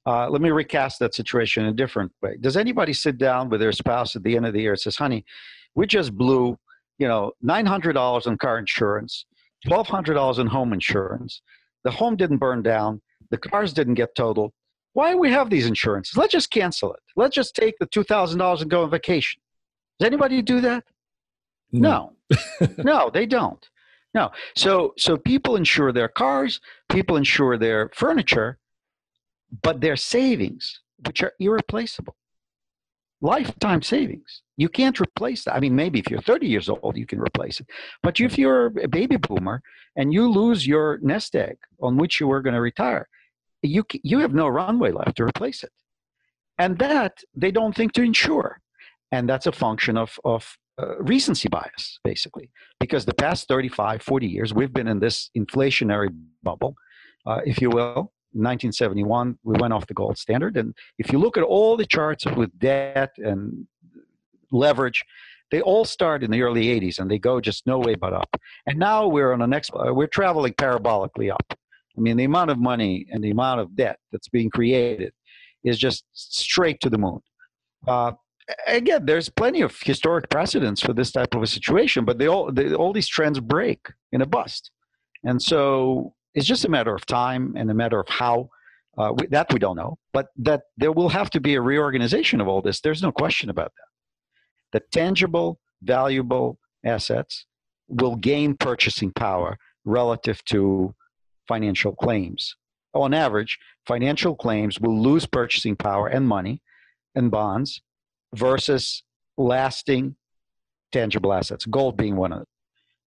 Let me recast that situation in a different way. Does anybody sit down with their spouse at the end of the year and says, "Honey, we just blew, $900 on car insurance, $1,200 on home insurance. The home didn't burn down. The cars didn't get totaled. Why do we have these insurances? Let's just cancel it. Let's just take the $2,000 and go on vacation." Does anybody do that? No. No, they don't. No. So people insure their cars, people insure their furniture, but their savings, which are irreplaceable, lifetime savings. You can't replace that. I mean, maybe if you're 30 years old, you can replace it. But if you're a baby boomer and you lose your nest egg on which you were going to retire, you have no runway left to replace it. And that they don't think to insure. And that's a function of recency bias, basically, because the past 35, 40 years, we've been in this inflationary bubble, if you will. In 1971, we went off the gold standard. And if you look at all the charts with debt and leverage, they all start in the early 80s and they go just no way but up. And now we're on we're traveling parabolically up. I mean, the amount of money and the amount of debt that's being created is just straight to the moon. Again, there's plenty of historic precedents for this type of a situation, but all these trends break in a bust. And so it's just a matter of time and a matter of how, that we don't know, but that there will have to be a reorganization of all this. There's no question about that. The tangible, valuable assets will gain purchasing power relative to financial claims. On average, financial claims will lose purchasing power and money and bonds versus lasting tangible assets, gold being one of them.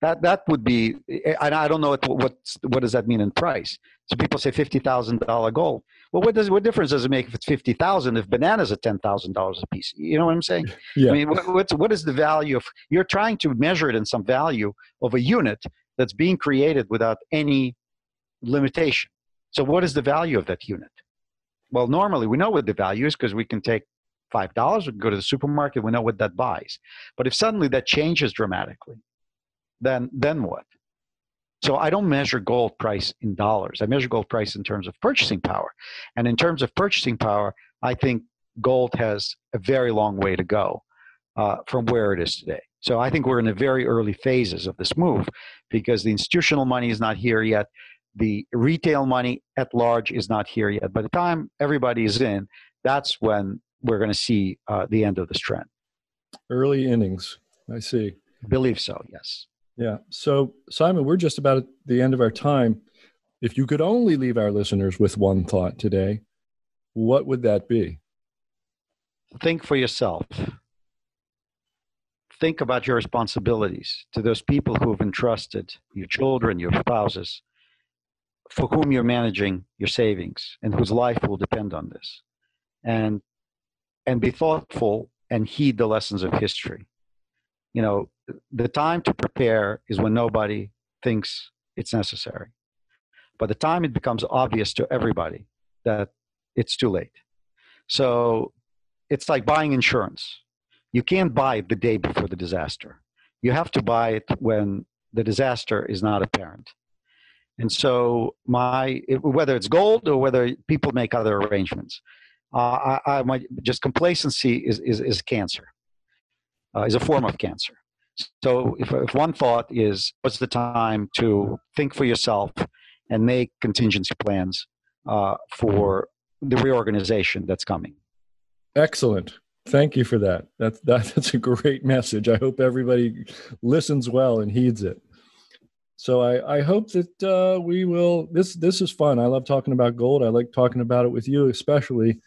That would be, and I don't know what does that mean in price. So people say $50,000 gold. Well, what difference does it make if it's $50,000 if bananas are $10,000 a piece? You know what I'm saying? Yeah. I mean, what is the value of? You're trying to measure it in some value of a unit that's being created without any limitation. So what is the value of that unit? Well, normally we know what the value is because we can take $5, we can go to the supermarket, we know what that buys. But if suddenly that changes dramatically, then what? So I don't measure gold price in dollars. I measure gold price in terms of purchasing power. And in terms of purchasing power, I think gold has a very long way to go from where it is today. So I think we're in the very early phases of this move because the institutional money is not here yet. The retail money at large is not here yet. By the time everybody is in, that's when we're going to see the end of this trend. Early innings. I see. I believe so, yes. Yeah. So, Simon, we're just about at the end of our time. If you could only leave our listeners with one thought today, what would that be? Think for yourself. Think about your responsibilities to those people who have entrusted your children, your spouses, for whom you're managing your savings and whose life will depend on this. And be thoughtful and heed the lessons of history. You know, the time to prepare is when nobody thinks it's necessary. By the time it becomes obvious to everybody that it's too late. So it's like buying insurance. You can't buy it the day before the disaster. You have to buy it when the disaster is not apparent. And so whether it's gold or whether people make other arrangements, just complacency is cancer, is a form of cancer. So if one thought is, what's the time to think for yourself and make contingency plans for the reorganization that's coming? Excellent. Thank you for that. That's a great message. I hope everybody listens well and heeds it. So I hope that we will. This is fun. I love talking about gold. I like talking about it with you, especially.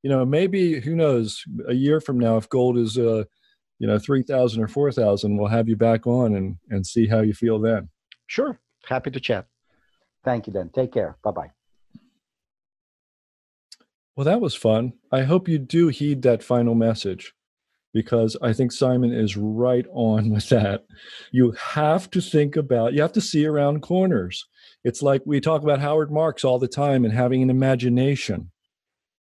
Maybe who knows? A year from now, if gold is 3,000 or 4,000, we'll have you back on and see how you feel then. Sure. Happy to chat. Thank you, Dan. Take care. Bye-bye. Well, that was fun. I hope you do heed that final message, because I think Simon is right on with that. You have to you have to see around corners. It's like we talk about Howard Marks all the time and having an imagination.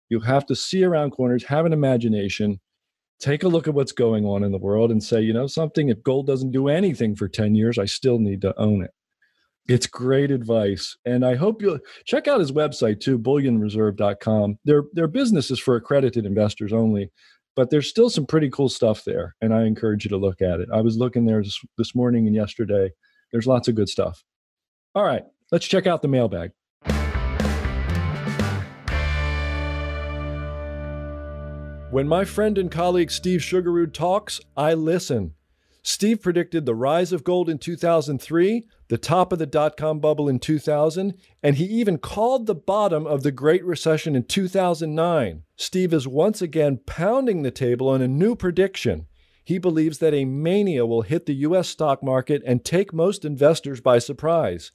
You have to see around corners, have an imagination, take a look at what's going on in the world and say, something, if gold doesn't do anything for 10 years, I still need to own it. It's great advice. And I hope you'll check out his website too, bullionreserve.com. Their business is for accredited investors only, but there's still some pretty cool stuff there. And I encourage you to look at it. I was looking there this morning and yesterday. There's lots of good stuff. All right, let's check out the mailbag. When my friend and colleague Steve Sugarud talks, I listen. Steve predicted the rise of gold in 2003, the top of the dot-com bubble in 2000, and he even called the bottom of the Great Recession in 2009. Steve is once again pounding the table on a new prediction. He believes that a mania will hit the U.S. stock market and take most investors by surprise.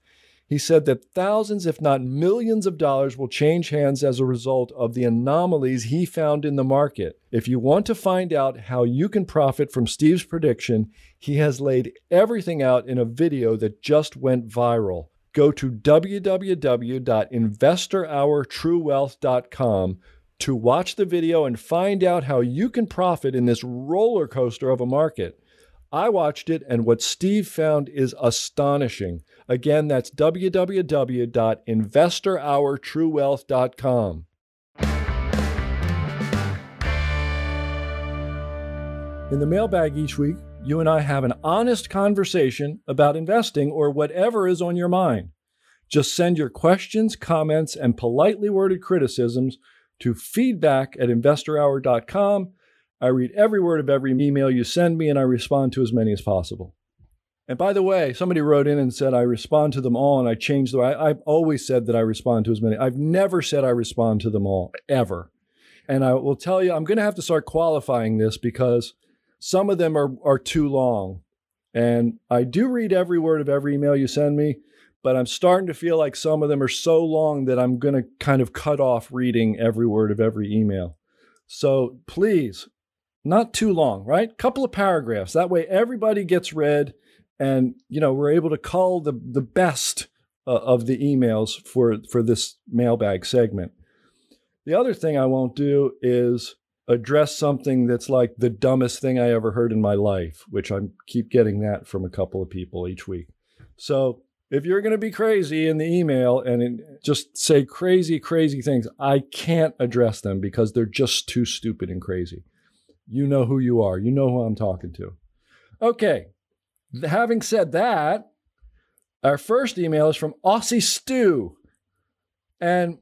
He said that thousands, if not millions of dollars will change hands as a result of the anomalies he found in the market. If you want to find out how you can profit from Steve's prediction, he has laid everything out in a video that just went viral. Go to www.investorhourtruewealth.com to watch the video and find out how you can profit in this roller coaster of a market. I watched it, and what Steve found is astonishing. Again, that's www.investorhourtruewealth.com. In the mailbag each week, you and I have an honest conversation about investing or whatever is on your mind. Just send your questions, comments, and politely worded criticisms to feedback@investorhour.com. I read every word of every email you send me, and I respond to as many as possible. And by the way, somebody wrote in and said I respond to them all, and I changed the way. I've always said that I respond to as many. I've never said I respond to them all, ever. And I will tell you, I'm going to have to start qualifying this because some of them are too long. And I do read every word of every email you send me, but I'm starting to feel like some of them are so long that I'm going to kind of cut off reading every word of every email. So please, not too long, right? Couple of paragraphs. That way everybody gets read and, we're able to cull the best of the emails for this mailbag segment. The other thing I won't do is address something that's like the dumbest thing I ever heard in my life, which I keep getting that from a couple of people each week. So if you're going to be crazy in the email and just say crazy, crazy things, I can't address them because they're just too stupid and crazy. You know who you are. You know who I'm talking to. Okay. Having said that, our first email is from Aussie Stu. And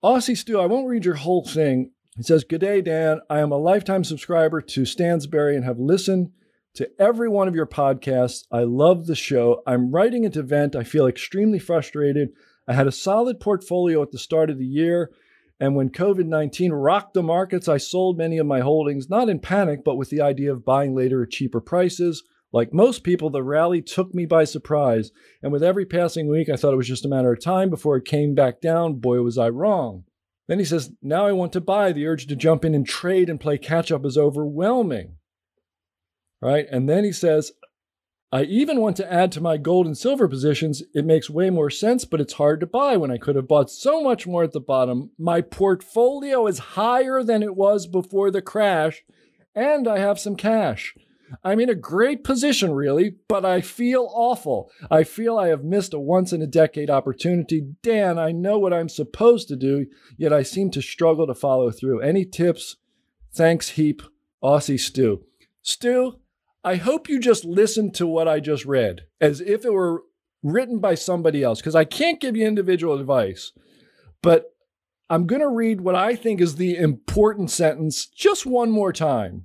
Aussie Stu, I won't read your whole thing. He says, "Good day, Dan. I am a lifetime subscriber to Stansberry and have listened to every one of your podcasts. I love the show. I'm writing into vent. I feel extremely frustrated. I had a solid portfolio at the start of the year. And when COVID-19 rocked the markets, I sold many of my holdings, not in panic, but with the idea of buying later at cheaper prices. Like most people, the rally took me by surprise. And with every passing week, I thought it was just a matter of time before it came back down. Boy, was I wrong." Then he says, "Now I want to buy. The urge to jump in and trade and play catch up is overwhelming." Right? And then he says, "I even want to add to my gold and silver positions. It makes way more sense, but it's hard to buy when I could have bought so much more at the bottom. My portfolio is higher than it was before the crash, and I have some cash. I'm in a great position, really, but I feel awful. I feel I have missed a once-in-a-decade opportunity. Dan, I know what I'm supposed to do, yet I seem to struggle to follow through. Any tips? Thanks heap, Aussie Stu." Stu, I hope you just listened to what I just read as if it were written by somebody else, because I can't give you individual advice. But I'm going to read what I think is the important sentence just one more time,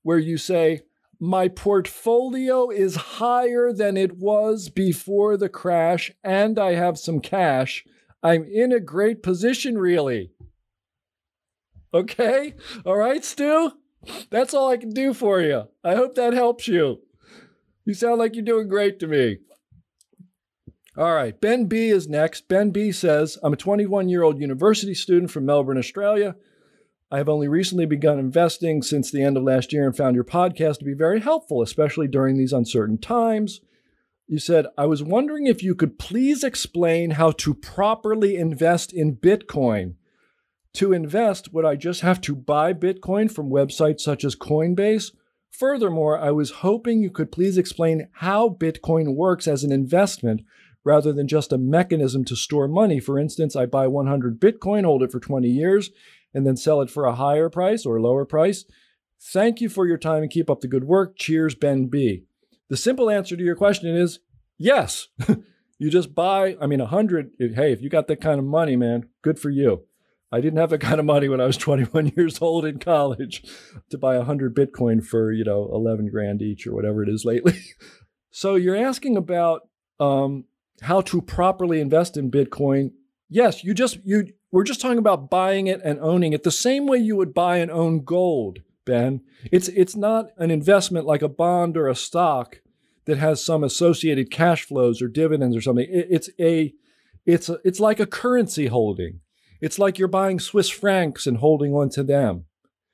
where you say, my portfolio is higher than it was before the crash, and I have some cash. I'm in a great position, really. Okay? All right, Stu? That's all I can do for you. I hope that helps you. You sound like you're doing great to me. All right, Ben B is next. Ben B says, I'm a 21-year-old university student from Melbourne, Australia. I have only recently begun investing since the end of last year and found your podcast to be very helpful, especially during these uncertain times. You said, I was wondering if you could please explain how to properly invest in Bitcoin. To invest, would I just have to buy Bitcoin from websites such as Coinbase? Furthermore, I was hoping you could please explain how Bitcoin works as an investment rather than just a mechanism to store money. For instance, I buy 100 Bitcoin, hold it for 20 years, and then sell it for a higher price or lower price. Thank you for your time and keep up the good work. Cheers, Ben B. The simple answer to your question is yes. You just buy, 100. Hey, if you got that kind of money, man, good for you. I didn't have that kind of money when I was 21 years old in college to buy 100 Bitcoin for, 11 grand each or whatever it is lately. So you're asking about how to properly invest in Bitcoin. Yes, we're just talking about buying it and owning it the same way you would buy and own gold, Ben. It's not an investment like a bond or a stock that has some associated cash flows or dividends or something. It's like a currency holding. It's like you're buying Swiss francs and holding on to them.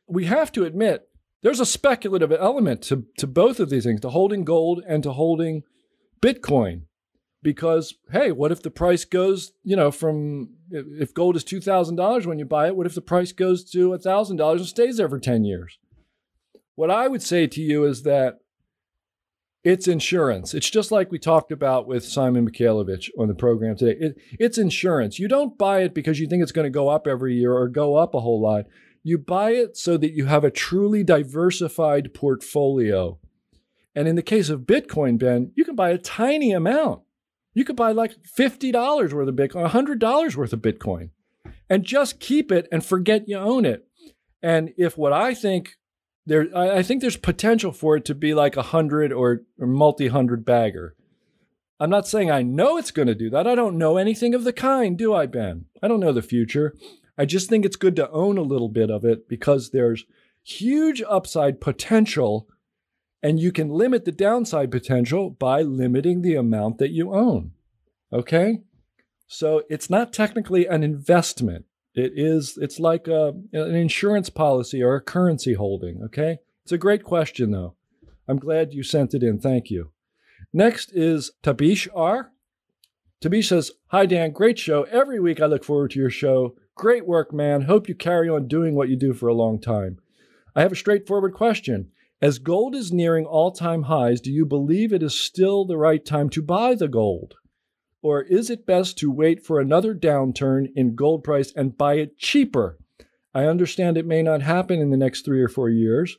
We have to admit there's a speculative element to both of these things, to holding gold and to holding Bitcoin. Because, hey, what if the price goes, if gold is $2,000 when you buy it, what if the price goes to $1,000 and stays there for 10 years? What I would say to you is that it's insurance. It's just like we talked about with Simon Mikhailovich on the program today. It's insurance. You don't buy it because you think it's going to go up every year or go up a whole lot. You buy it so that you have a truly diversified portfolio. And in the case of Bitcoin, Ben, you can buy a tiny amount. You could buy like $50 worth of Bitcoin, $100 worth of Bitcoin, and just keep it and forget you own it. And if what I think there's potential for it to be like 100 or multi-hundred bagger. I'm not saying I know it's going to do that. I don't know anything of the kind, do I, Ben? I don't know the future. I just think it's good to own a little bit of it because there's huge upside potential. And you can limit the downside potential by limiting the amount that you own, okay? So it's not technically an investment. It's like an insurance policy or a currency holding, okay? It's a great question, though. I'm glad you sent it in. Thank you. Next is Tabish R. Tabish says, hi, Dan. Great show. Every week I look forward to your show. Great work, man. Hope you carry on doing what you do for a long time. I have a straightforward question. As gold is nearing all-time highs, do you believe it is still the right time to buy the gold? Or is it best to wait for another downturn in gold price and buy it cheaper? I understand it may not happen in the next 3 or 4 years,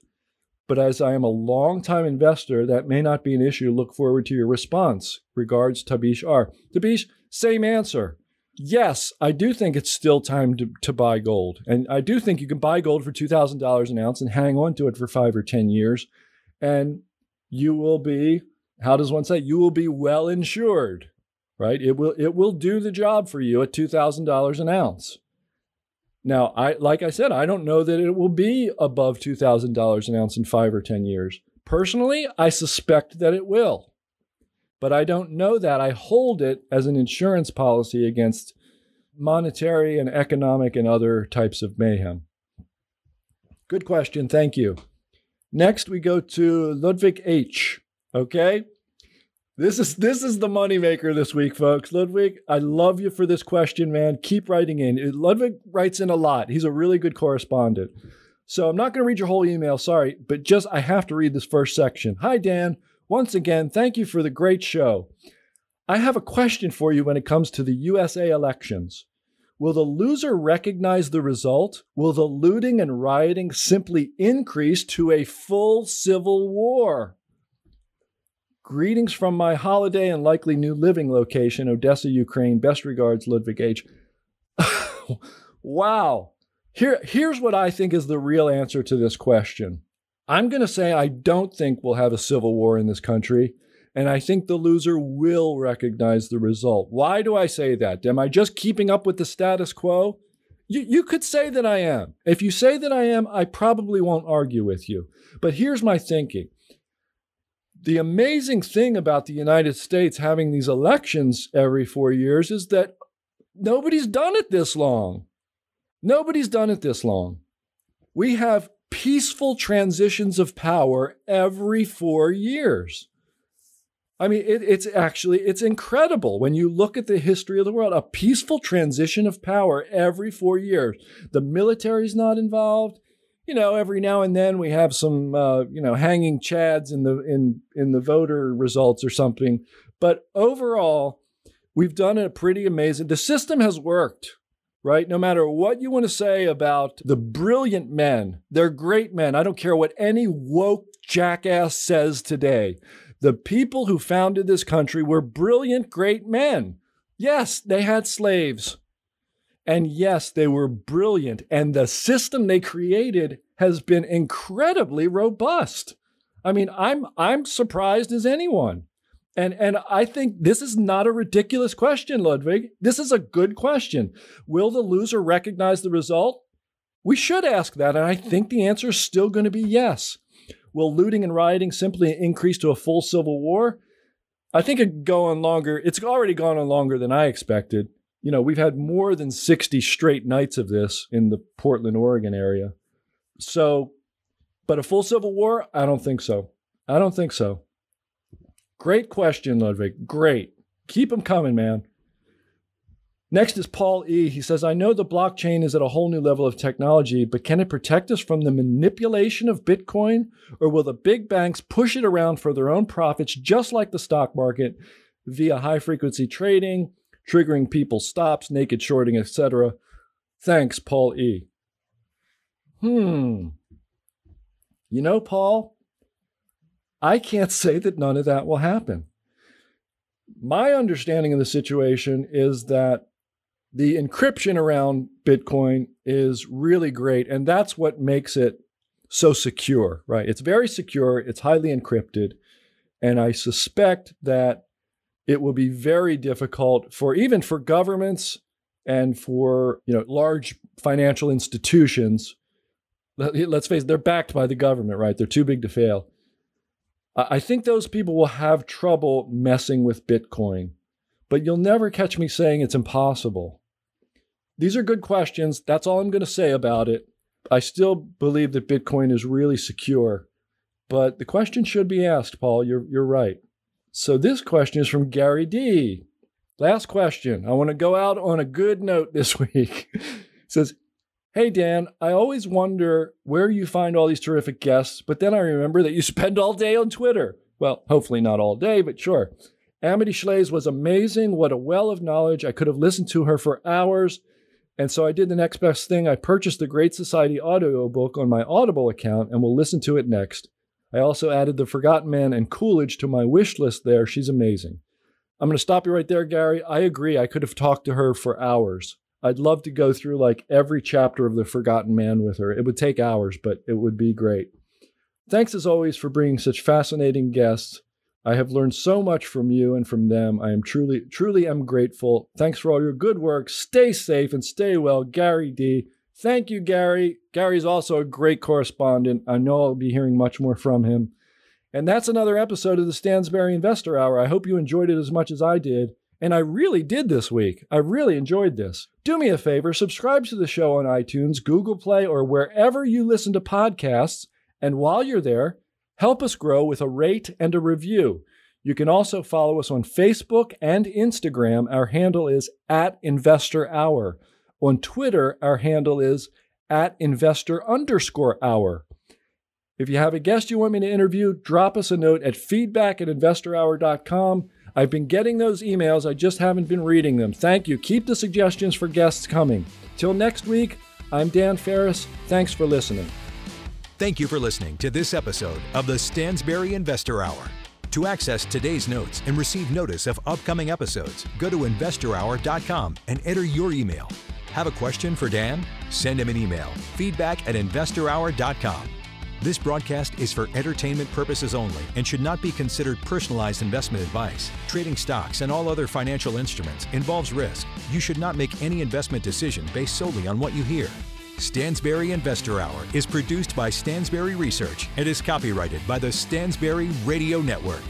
but as I am a long-time investor, that may not be an issue. Look forward to your response. Regards, Tabish R. Tabish, same answer. Yes, I do think it's still time to buy gold. And I do think you can buy gold for $2,000 an ounce and hang on to it for 5 or 10 years. And you will be, how does one say? You will be well insured, right? It will do the job for you at $2,000 an ounce. Now, like I said, I don't know that it will be above $2,000 an ounce in 5 or 10 years. Personally, I suspect that it will. But I don't know that. I hold it as an insurance policy against monetary and economic and other types of mayhem. Good question. Thank you. Next, we go to Ludwig H. Okay? This is the moneymaker this week, folks. Ludwig, I love you for this question, man. Keep writing in. Ludwig writes in a lot. He's a really good correspondent. So I'm not going to read your whole email, sorry, but just I have to read this first section. Hi, Dan. Once again, thank you for the great show. I have a question for you when it comes to the USA elections. Will the loser recognize the result? Will the looting and rioting simply increase to a full civil war? Greetings from my holiday and likely new living location, Odessa, Ukraine. Best regards, Ludwig H. Wow. Here's what I think is the real answer to this question. I'm going to say I don't think we'll have a civil war in this country, and I think the loser will recognize the result. Why do I say that? Am I just keeping up with the status quo? You could say that I am. If you say that I am, I probably won't argue with you. But here's my thinking. The amazing thing about the United States having these elections every 4 years is that nobody's done it this long. Nobody's done it this long. We have peaceful transitions of power every 4 years. I mean, it's incredible when you look at the history of the world, a peaceful transition of power every 4 years. The military's not involved. Every now and then we have some, hanging chads in the voter results or something. But overall, we've done a pretty amazing. The system has worked, right? No matter what you want to say about the brilliant men, they're great men. I don't care what any woke jackass says today. The people who founded this country were brilliant, great men. Yes, they had slaves. And yes, they were brilliant. And the system they created has been incredibly robust. I mean, I'm surprised as anyone. And I think this is not a ridiculous question, Ludwig. This is a good question. Will the loser recognize the result? We should ask that. And I think the answer is still going to be yes. Will looting and rioting simply increase to a full civil war? I think it could go on longer. It's already gone on longer than I expected. We've had more than 60 straight nights of this in the Portland, Oregon area. So, but a full civil war? I don't think so. I don't think so. Great question, Ludwig. Great. Keep them coming, man. Next is Paul E. He says, I know the blockchain is at a whole new level of technology, but can it protect us from the manipulation of Bitcoin? Or will the big banks push it around for their own profits, just like the stock market, via high-frequency trading, triggering people's stops, naked shorting, etc.? Thanks, Paul E. Paul, I can't say that none of that will happen. My understanding of the situation is that the encryption around Bitcoin is really great, and that's what makes it so secure, right? It's very secure, it's highly encrypted, and I suspect that it will be very difficult for governments and for large financial institutions. Let's face it, they're backed by the government, right? They're too big to fail. I think those people will have trouble messing with Bitcoin, but you'll never catch me saying it's impossible. These are good questions. That's all I'm going to say about it. I still believe that Bitcoin is really secure, but the question should be asked, Paul. You're right. So this question is from Gary D. Last question. I want to go out on a good note this week. It says, hey, Dan, I always wonder where you find all these terrific guests, but then I remember that you spend all day on Twitter. Well, hopefully not all day, but sure. Amity Schlaze was amazing. What a well of knowledge. I could have listened to her for hours. And so I did the next best thing. I purchased the Great Society audiobook on my Audible account and will listen to it next. I also added The Forgotten Man and Coolidge to my wish list there. She's amazing. I'm going to stop you right there, Gary. I agree. I could have talked to her for hours. I'd love to go through like every chapter of The Forgotten Man with her. It would take hours, but it would be great. Thanks as always for bringing such fascinating guests. I have learned so much from you and from them. I am truly am grateful. Thanks for all your good work. Stay safe and stay well, Gary D. Thank you, Gary. Gary's also a great correspondent. I know I'll be hearing much more from him. And that's another episode of the Stansberry Investor Hour. I hope you enjoyed it as much as I did. And I really did this week. I really enjoyed this. Do me a favor, subscribe to the show on iTunes, Google Play, or wherever you listen to podcasts. And while you're there, help us grow with a rate and a review. You can also follow us on Facebook and Instagram. Our handle is @InvestorHour. On Twitter, our handle is @investor_hour. If you have a guest you want me to interview, drop us a note at feedback@investorhour.com. I've been getting those emails. I just haven't been reading them. Thank you. Keep the suggestions for guests coming. Till next week, I'm Dan Ferris. Thanks for listening. Thank you for listening to this episode of the Stansberry Investor Hour. To access today's notes and receive notice of upcoming episodes, go to investorhour.com and enter your email. Have a question for Dan? Send him an email, feedback@investorhour.com. This broadcast is for entertainment purposes only and should not be considered personalized investment advice. Trading stocks and all other financial instruments involves risk. You should not make any investment decision based solely on what you hear. Stansberry Investor Hour is produced by Stansberry Research and is copyrighted by the Stansberry Radio Network.